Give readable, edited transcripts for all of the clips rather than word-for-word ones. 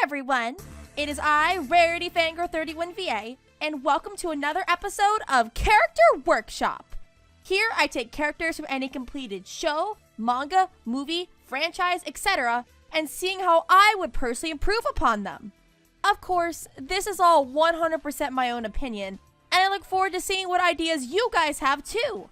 everyone! It is I, Rarity Fangirl 31VA, and welcome to another episode of Character Workshop. Here I take characters from any completed show, manga, movie, franchise, etc., and seeing how I would personally improve upon them. Of course, this is all 100% my own opinion, and I look forward to seeing what ideas you guys have too.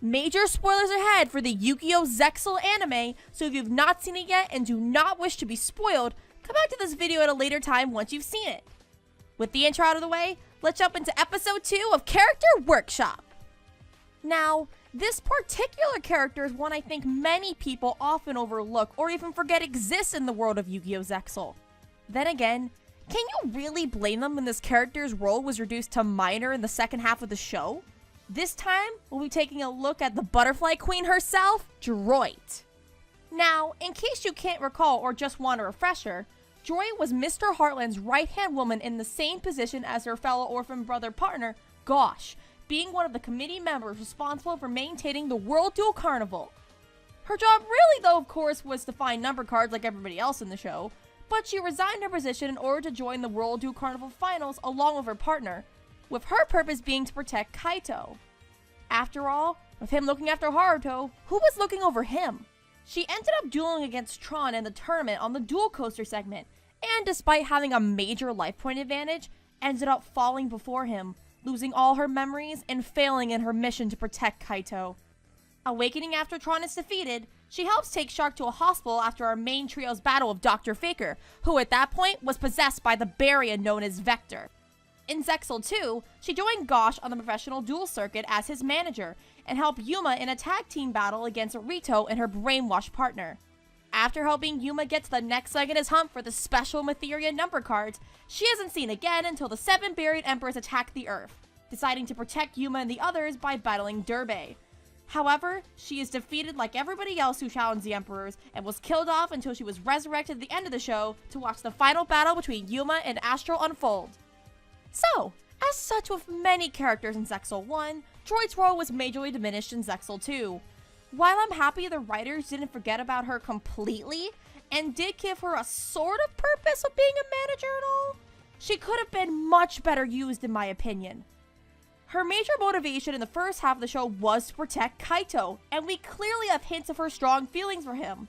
Major spoilers ahead for the Yu-Gi-Oh! Zexal anime, so if you've not seen it yet and do not wish to be spoiled, come back to this video at a later time once you've seen it. With the intro out of the way, let's jump into episode 2 of Character Workshop. Now, this particular character is one I think many people often overlook or even forget exists in the world of Yu-Gi-Oh! Zexal. Then again, can you really blame them when this character's role was reduced to minor in the second half of the show? This time, we'll be taking a look at the Butterfly Queen herself, Droite. Now, in case you can't recall or just want a refresher, Droite was Mr. Heartland's right-hand woman in the same position as her fellow orphan brother partner, Gosh, being one of the committee members responsible for maintaining the World Duel Carnival. Her job really, though, of course, was to find number cards like everybody else in the show, but she resigned her position in order to join the World Duel Carnival finals along with her partner, with her purpose being to protect Kaito. After all, with him looking after Haruto, who was looking over him? She ended up dueling against Tron in the tournament on the Duel Coaster segment, and despite having a major life point advantage, ended up falling before him, losing all her memories and failing in her mission to protect Kaito. Awakening after Tron is defeated, she helps take Shark to a hospital after our main trio's battle with Dr. Faker, who at that point was possessed by the Barian known as Vector. In Zexal 2, she joined Gosh on the professional duel circuit as his manager, and helped Yuma in a tag team battle against Rito and her brainwashed partner. After helping Yuma get to the next leg in his hunt for the special Matheria number cards, she isn't seen again until the 7 buried Emperors attack the Earth, deciding to protect Yuma and the others by battling Derbe. However, she is defeated like everybody else who challenged the Emperors, and was killed off until she was resurrected at the end of the show to watch the final battle between Yuma and Astro unfold. So, as such with many characters in Zexal 1, Droite's role was majorly diminished in Zexal 2. While I'm happy the writers didn't forget about her completely, and did give her a sort of purpose of being a manager and all, she could have been much better used in my opinion. Her major motivation in the first half of the show was to protect Kaito, and we clearly have hints of her strong feelings for him.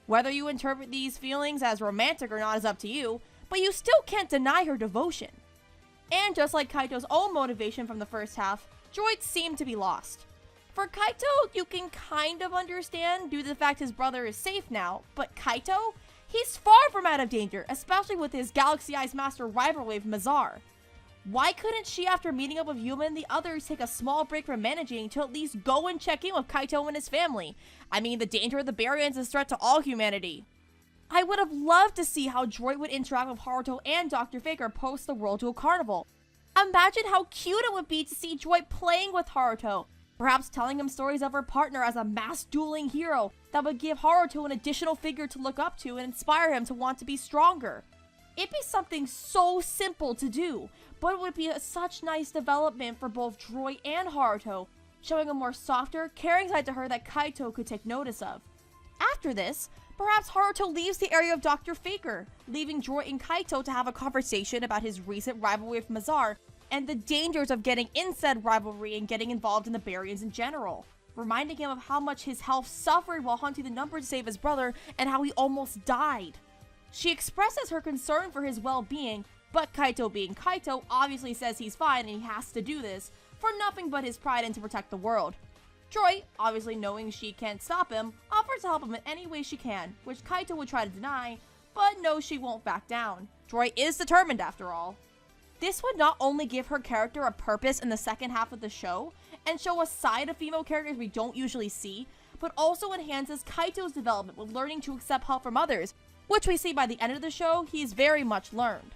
Whether you interpret these feelings as romantic or not is up to you, but you still can't deny her devotion. And just like Kaito's own motivation from the first half, Droite seemed to be lost. For Kaito, you can kind of understand due to the fact his brother is safe now, but Kaito? He's far from out of danger, especially with his Galaxy Eyes Master rivalry with Mazar. Why couldn't she, after meeting up with Yuma and the others, take a small break from managing to at least go and check in with Kaito and his family? I mean, the danger of the Barians is a threat to all humanity. I would have loved to see how Droite would interact with Haruto and Dr. Faker post the World Duel Carnival. Imagine how cute it would be to see Droite playing with Haruto, perhaps telling him stories of her partner as a mass dueling hero that would give Haruto an additional figure to look up to and inspire him to want to be stronger. It'd be something so simple to do, but it would be such nice development for both Droite and Haruto, showing a more softer, caring side to her that Kaito could take notice of. After this, perhaps Haruto leaves the area of Dr. Faker, leaving Droite and Kaito to have a conversation about his recent rivalry with Mazar, and the dangers of getting in said rivalry and getting involved in the Barians in general, reminding him of how much his health suffered while hunting the number to save his brother and how he almost died. She expresses her concern for his well-being, but Kaito being Kaito obviously says he's fine and he has to do this, for nothing but his pride and to protect the world. Droite, obviously knowing she can't stop him, offers to help him in any way she can, which Kaito would try to deny, but knows she won't back down. Droite is determined after all. This would not only give her character a purpose in the second half of the show, and show a side of female characters we don't usually see, but also enhances Kaito's development with learning to accept help from others, which we see by the end of the show he's very much learned.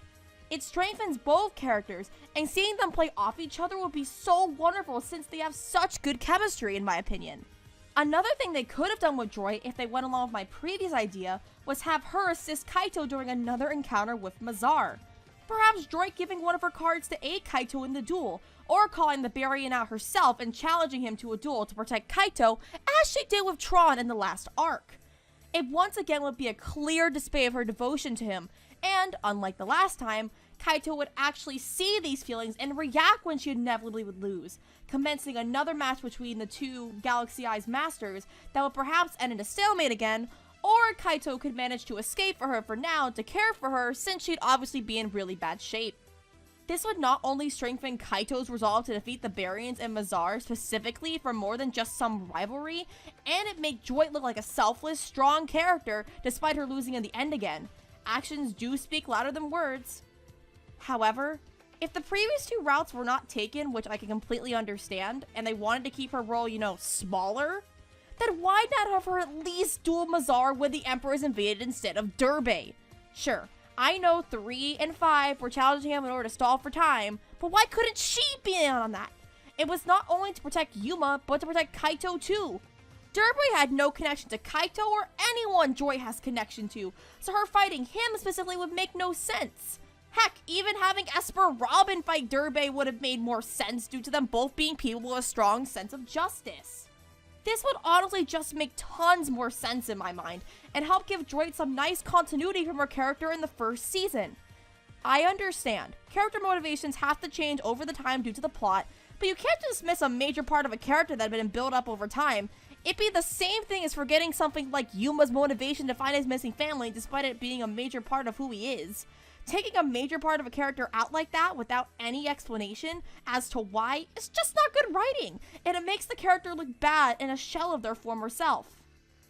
It strengthens both characters, and seeing them play off each other would be so wonderful since they have such good chemistry in my opinion. Another thing they could have done with Droite if they went along with my previous idea was have her assist Kaito during another encounter with Mazar. Perhaps Droite giving one of her cards to aid Kaito in the duel, or calling the Barian out herself and challenging him to a duel to protect Kaito as she did with Tron in the last arc. It once again would be a clear display of her devotion to him, And, unlike the last time, Kaito would actually see these feelings and react when she inevitably would lose, commencing another match between the two Galaxy Eyes Masters that would perhaps end in a stalemate again, or Kaito could manage to escape for her for now to care for her since she'd obviously be in really bad shape. This would not only strengthen Kaito's resolve to defeat the Baryons and Mazar specifically for more than just some rivalry, and it'd make Droite look like a selfless, strong character despite her losing in the end again. Actions do speak louder than words. However, if the previous two routes were not taken, which I can completely understand, and they wanted to keep her role, smaller, then why not have her at least duel Mazar when the Emperor is invaded instead of Derbe? Sure, I know 3 and 5 were challenging him in order to stall for time, but why couldn't she be in on that? It was not only to protect Yuma, but to protect Kaito too. Derbe had no connection to Kaito or anyone Droite has connection to, so her fighting him specifically would make no sense. Heck, even having Esper Robin fight Derbe would have made more sense due to them both being people with a strong sense of justice. This would honestly just make tons more sense in my mind, and help give Droite some nice continuity from her character in the first season. I understand, character motivations have to change over the time due to the plot, but you can't dismiss a major part of a character that had been built up over time. It'd be the same thing as forgetting something like Yuma's motivation to find his missing family despite it being a major part of who he is. Taking a major part of a character out like that without any explanation as to why is just not good writing, and it makes the character look bad and a shell of their former self.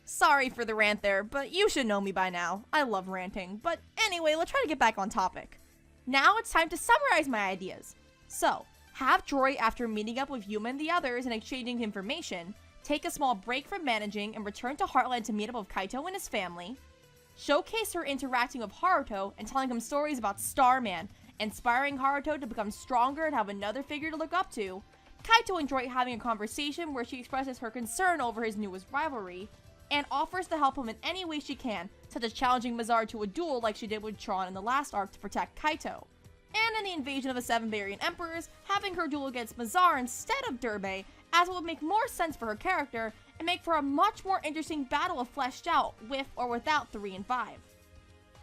Sorry for the rant there, but you should know me by now. I love ranting. But anyway, let's try to get back on topic. Now it's time to summarize my ideas. So, have Droite, after meeting up with Yuma and the others and exchanging information, take a small break from managing and return to Heartland to meet up with Kaito and his family. Showcase her interacting with Haruto and telling him stories about Starman, inspiring Haruto to become stronger and have another figure to look up to. Kaito and Droite having a conversation where she expresses her concern over his newest rivalry, and offers to help him in any way she can, such as challenging Mazar to a duel like she did with Tron in the last arc to protect Kaito. And in the invasion of the 7 Baryon Emperors, having her duel against Mazar instead of Derbe, as it would make more sense for her character, and make for a much more interesting battle if fleshed out, with or without 3 and 5.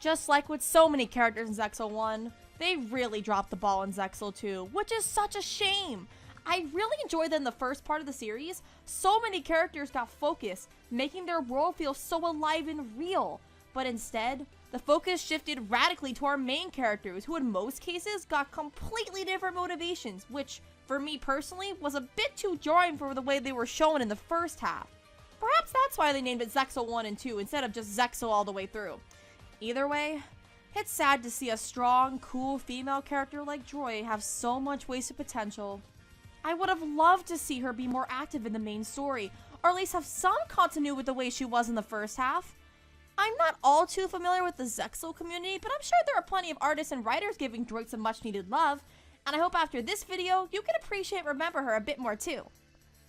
Just like with so many characters in Zexal 1, they really dropped the ball in Zexal 2, which is such a shame. I really enjoyed that in the first part of the series, so many characters got focused, making their world feel so alive and real, but instead, the focus shifted radically to our main characters, who in most cases got completely different motivations, which, for me personally, was a bit too jarring for the way they were shown in the first half. Perhaps that's why they named it Zexal 1 and 2 instead of just Zexal all the way through. Either way, it's sad to see a strong, cool female character like Droite have so much wasted potential. I would have loved to see her be more active in the main story, or at least have some continuity with the way she was in the first half. I'm not all too familiar with the Zexal community, but I'm sure there are plenty of artists and writers giving Droite some much needed love, and I hope after this video, you can appreciate and remember her a bit more too.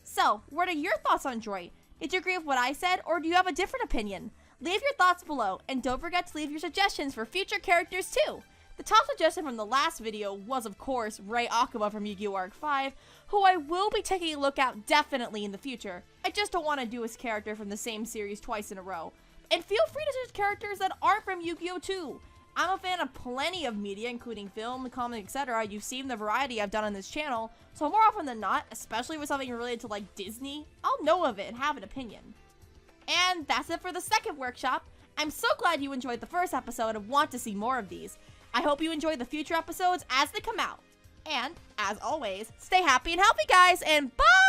So, what are your thoughts on Droite? Did you agree with what I said, or do you have a different opinion? Leave your thoughts below, and don't forget to leave your suggestions for future characters too. The top suggestion from the last video was, of course, Rei Akuma from Yu-Gi-Oh! Arc 5, who I will be taking a look at definitely in the future. I just don't want to do his character from the same series twice in a row. And feel free to search characters that aren't from Yu-Gi-Oh! Too. I'm a fan of plenty of media, including film, comics, etc. You've seen the variety I've done on this channel, so more often than not, especially with something related to like Disney, I'll know of it and have an opinion. And that's it for the second workshop. I'm so glad you enjoyed the first episode and want to see more of these. I hope you enjoy the future episodes as they come out. And, as always, stay happy and healthy, guys, and bye!